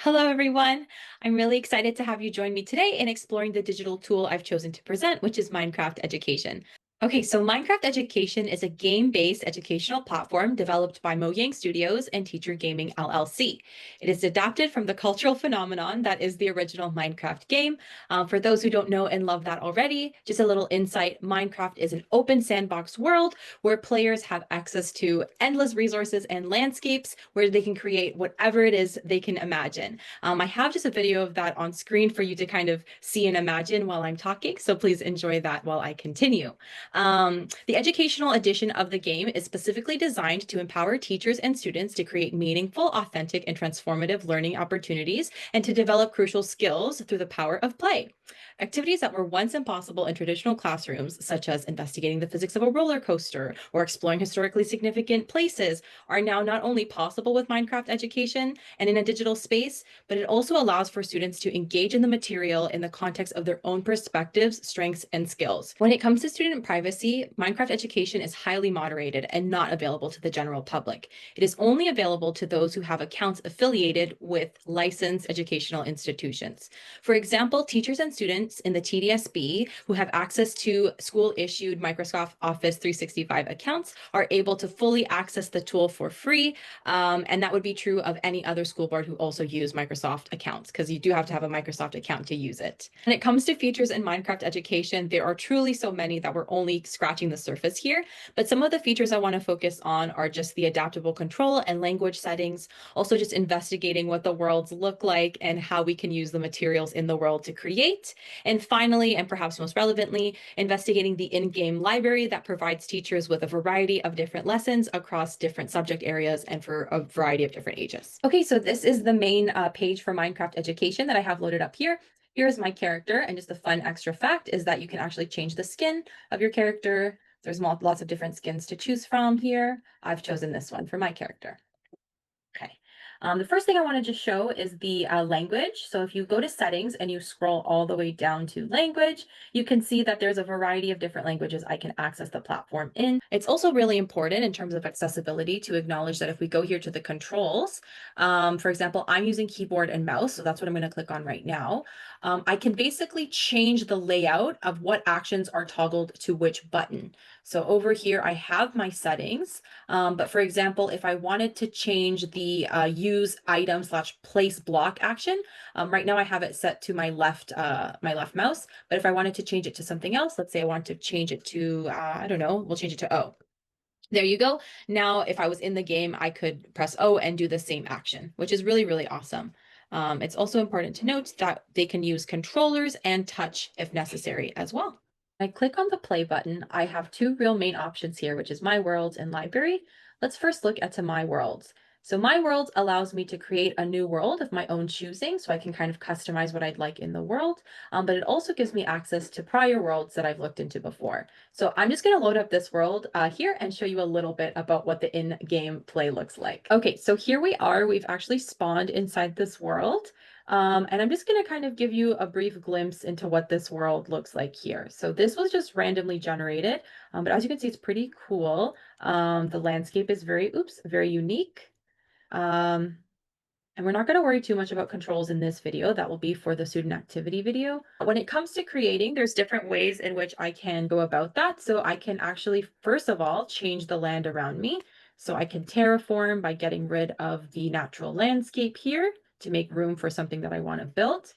Hello, everyone. I'm really excited to have you join me today in exploring the digital tool I've chosen to present, which is Minecraft Education. Okay, so Minecraft Education is a game-based educational platform developed by Mojang Studios and Teacher Gaming LLC. It is adapted from the cultural phenomenon that is the original Minecraft game. For those who don't know and love that already, just a little insight, Minecraft is an open sandbox world where players have access to endless resources and landscapes where they can create whatever it is they can imagine. I have just a video of that on screen for you to kind of see and imagine while I'm talking, so please enjoy that while I continue. The educational edition of the game is specifically designed to empower teachers and students to create meaningful, authentic, and transformative learning opportunities and to develop crucial skills through the power of play. Activities that were once impossible in traditional classrooms, such as investigating the physics of a roller coaster or exploring historically significant places, are now not only possible with Minecraft Education and in a digital space, but it also allows for students to engage in the material in the context of their own perspectives, strengths, and skills. When it comes to student privacy, Minecraft Education is highly moderated and not available to the general public. It is only available to those who have accounts affiliated with licensed educational institutions. For example, teachers and students in the TDSB who have access to school-issued Microsoft Office 365 accounts are able to fully access the tool for free, and that would be true of any other school board who also use Microsoft accounts, because you do have to have a Microsoft account to use it. When it comes to features in Minecraft Education, there are truly so many that we're only scratching the surface here, but some of the features I want to focus on are just the adaptable control and language settings, also just investigating what the worlds look like and how we can use the materials in the world to create. And finally, and perhaps most relevantly, investigating the in-game library that provides teachers with a variety of different lessons across different subject areas and for a variety of different ages. Okay, so this is the main page for Minecraft Education that I have loaded up here. Here's my character, and just a fun extra fact is that you can actually change the skin of your character. There's lots of different skins to choose from here. I've chosen this one for my character. Okay. The first thing I want to just show is the language. So if you go to settings and you scroll all the way down to language, you can see that there's a variety of different languages I can access the platform in. It's also really important in terms of accessibility to acknowledge that if we go here to the controls, for example, I'm using keyboard and mouse, so that's what I'm going to click on right now. I can basically change the layout of what actions are toggled to which button. So over here, I have my settings. But for example, if I wanted to change the use item / place block action, right now I have it set to my left mouse. But if I wanted to change it to something else, let's say I want to change it to, I don't know, we'll change it to O. There you go. Now, if I was in the game, I could press O and do the same action, which is really, really awesome. It's also important to note that they can use controllers and touch if necessary as well. I click on the play button. I have two real main options here, which is My Worlds and Library. Let's first look at My Worlds. So My Worlds allows me to create a new world of my own choosing, so I can kind of customize what I'd like in the world, but it also gives me access to prior worlds that I've looked into before. So I'm just going to load up this world here and show you a little bit about what the in-game play looks like. Okay, so here we are. We've actually spawned inside this world. And I'm just going to kind of give you a brief glimpse into what this world looks like here. So this was just randomly generated, but as you can see, it's pretty cool. The landscape is very unique. Um, and we're not going to worry too much about controls in this video. That will be for the student activity video. When it comes to creating, there's different ways in which I can go about that. So I can actually, first of all, change the land around me. So I can terraform by getting rid of the natural landscape here to make room for something that I want to build.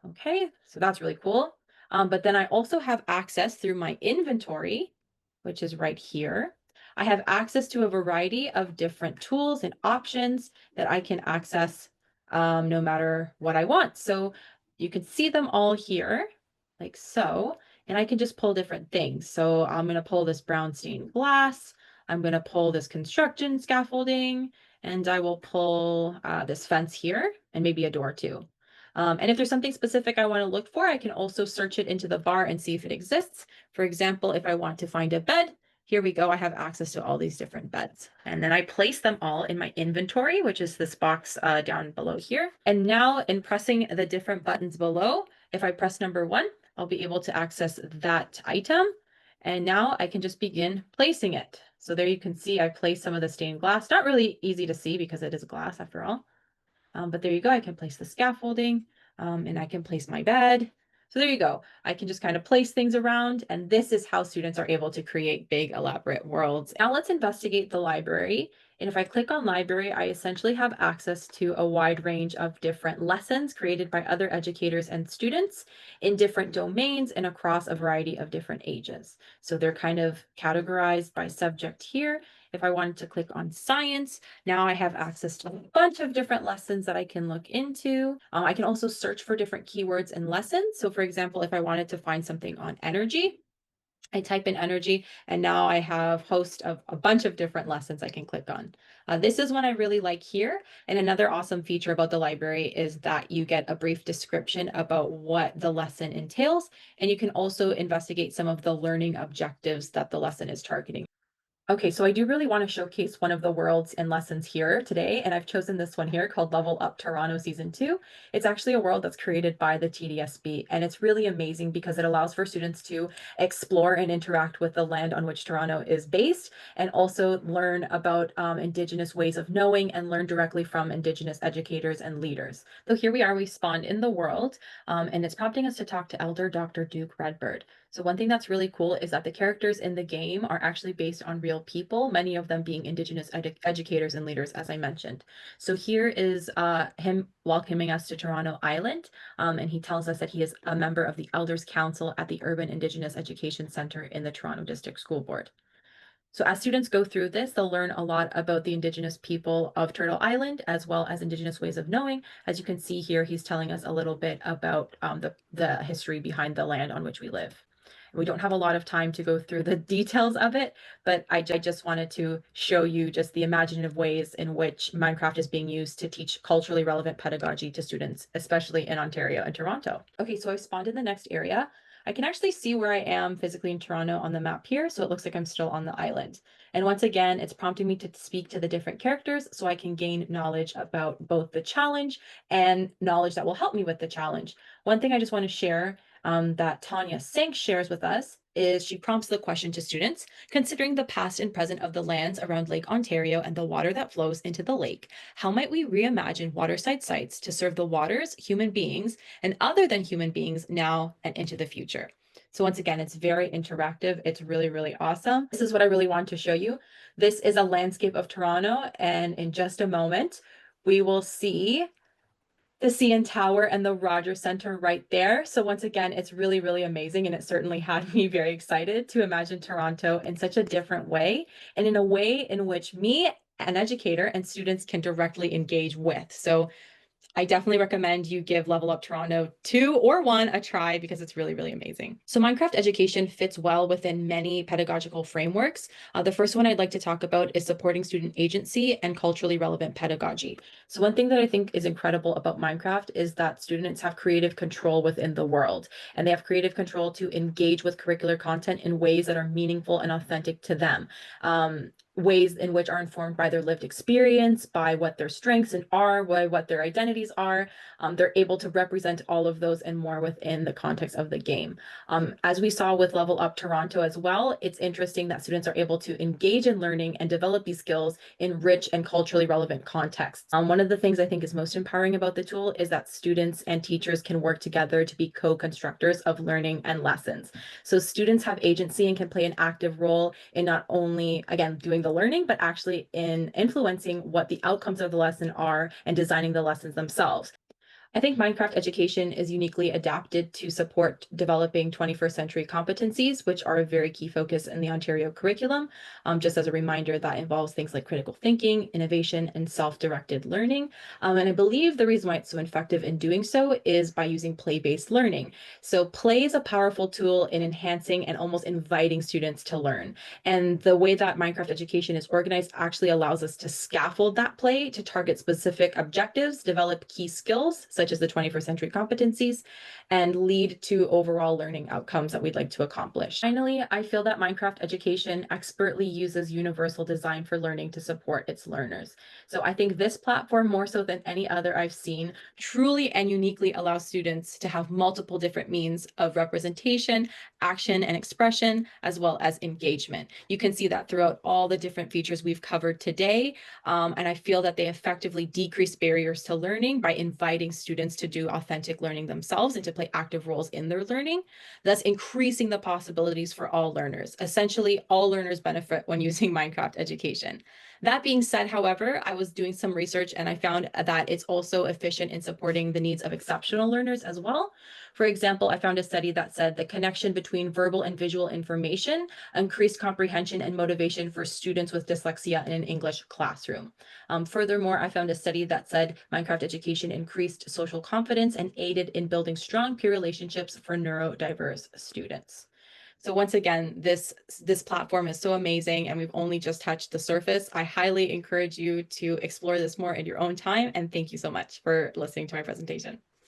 Okay, so that's really cool. But then I also have access through my inventory, which is right here. I have access to a variety of different tools and options that I can access no matter what I want. So you can see them all here, like so, and I can just pull different things. So I'm going to pull this brown stained glass. I'm going to pull this construction scaffolding, and I will pull this fence here and maybe a door too. And if there's something specific I want to look for, I can also search it into the bar and see if it exists. For example, if I want to find a bed, here we go. I have access to all these different beds. And then I place them all in my inventory, which is this box down below here. And now in pressing the different buttons below, if I press number 1, I'll be able to access that item. And now I can just begin placing it. So there you can see I placed some of the stained glass. Not really easy to see because it is glass after all. But there you go. I can place the scaffolding and I can place my bed. So there you go. I can just kind of place things around, and this is how students are able to create big, elaborate worlds. Now let's investigate the library. And if I click on library, I essentially have access to a wide range of different lessons created by other educators and students in different domains and across a variety of different ages. So they're kind of categorized by subject here. If I wanted to click on science, now I have access to a bunch of different lessons that I can look into. I can also search for different keywords and lessons. So for example, if I wanted to find something on energy, I type in energy, and now I have host of a bunch of different lessons I can click on. This is one I really like here. And another awesome feature about the library is that you get a brief description about what the lesson entails, and you can also investigate some of the learning objectives that the lesson is targeting. Okay, so I do really want to showcase one of the worlds and lessons here today, and I've chosen this one here called Level Up Toronto Season 2. It's actually a world that's created by the TDSB, and it's really amazing because it allows for students to explore and interact with the land on which Toronto is based, and also learn about Indigenous ways of knowing and learn directly from Indigenous educators and leaders. So here we are, we spawned in the world, and it's prompting us to talk to Elder Dr. Duke Redbird. So one thing that's really cool is that the characters in the game are actually based on real people, many of them being Indigenous educators and leaders, as I mentioned. So here is him welcoming us to Toronto Island, and he tells us that he is a member of the Elders Council at the Urban Indigenous Education Centre in the Toronto District School Board. So as students go through this, they'll learn a lot about the Indigenous people of Turtle Island, as well as Indigenous ways of knowing. As you can see here, he's telling us a little bit about the history behind the land on which we live. We don't have a lot of time to go through the details of it, but I just wanted to show you just the imaginative ways in which Minecraft is being used to teach culturally relevant pedagogy to students, especially in Ontario and Toronto. Okay, so I've spawned in the next area. I can actually see where I am physically in Toronto on the map here, so it looks like I'm still on the island. And once again, it's prompting me to speak to the different characters so I can gain knowledge about both the challenge and knowledge that will help me with the challenge. One thing I just want to share that Tanya Sank shares with us is she prompts the question to students, considering the past and present of the lands around Lake Ontario and the water that flows into the lake, how might we reimagine waterside sites to serve the waters, human beings, and other than human beings now and into the future? So once again, it's very interactive. It's really, really awesome. This is what I really want to show you. This is a landscape of Toronto, and in just a moment, we will see the CN Tower and the Rogers Center right there. So once again, it's really, really amazing. And it certainly had me very excited to imagine Toronto in such a different way and in a way in which me, an educator, and students can directly engage with. So I definitely recommend you give Level Up Toronto 2 or 1 a try because it's really, really amazing. So Minecraft education fits well within many pedagogical frameworks. The first one I'd like to talk about is supporting student agency and culturally relevant pedagogy. So one thing that I think is incredible about Minecraft is that students have creative control within the world, and they have creative control to engage with curricular content in ways that are meaningful and authentic to them. Ways in which are informed by their lived experience, by what their strengths are, by what their identities are. They're able to represent all of those and more within the context of the game. As we saw with Level Up Toronto as well, it's interesting that students are able to engage in learning and develop these skills in rich and culturally relevant contexts. One of the things I think is most empowering about the tool is that students and teachers can work together to be co-constructors of learning and lessons. So students have agency and can play an active role in not only, again, doing the learning, but actually in influencing what the outcomes of the lesson are and designing the lessons themselves. I think Minecraft education is uniquely adapted to support developing 21st century competencies, which are a very key focus in the Ontario curriculum. Just as a reminder, that involves things like critical thinking, innovation, and self-directed learning. And I believe the reason why it's so effective in doing so is by using play-based learning. So play is a powerful tool in enhancing and almost inviting students to learn. And the way that Minecraft education is organized actually allows us to scaffold that play to target specific objectives, develop key skills, such as the 21st century competencies, and lead to overall learning outcomes that we'd like to accomplish. Finally, I feel that Minecraft education expertly uses universal design for learning to support its learners. So I think this platform, more so than any other I've seen, truly and uniquely allows students to have multiple different means of representation, action, and expression, as well as engagement. You can see that throughout all the different features we've covered today. And I feel that they effectively decrease barriers to learning by inviting students to do authentic learning themselves and to play active roles in their learning, thus increasing the possibilities for all learners. Essentially, all learners benefit when using Minecraft education. That being said, however, I was doing some research and I found that it's also efficient in supporting the needs of exceptional learners as well. For example, I found a study that said the connection between verbal and visual information increased comprehension and motivation for students with dyslexia in an English classroom. Furthermore, I found a study that said Minecraft education increased social confidence and aided in building strong peer relationships for neurodiverse students. So once again, this platform is so amazing and we've only just touched the surface. I highly encourage you to explore this more in your own time. And thank you so much for listening to my presentation.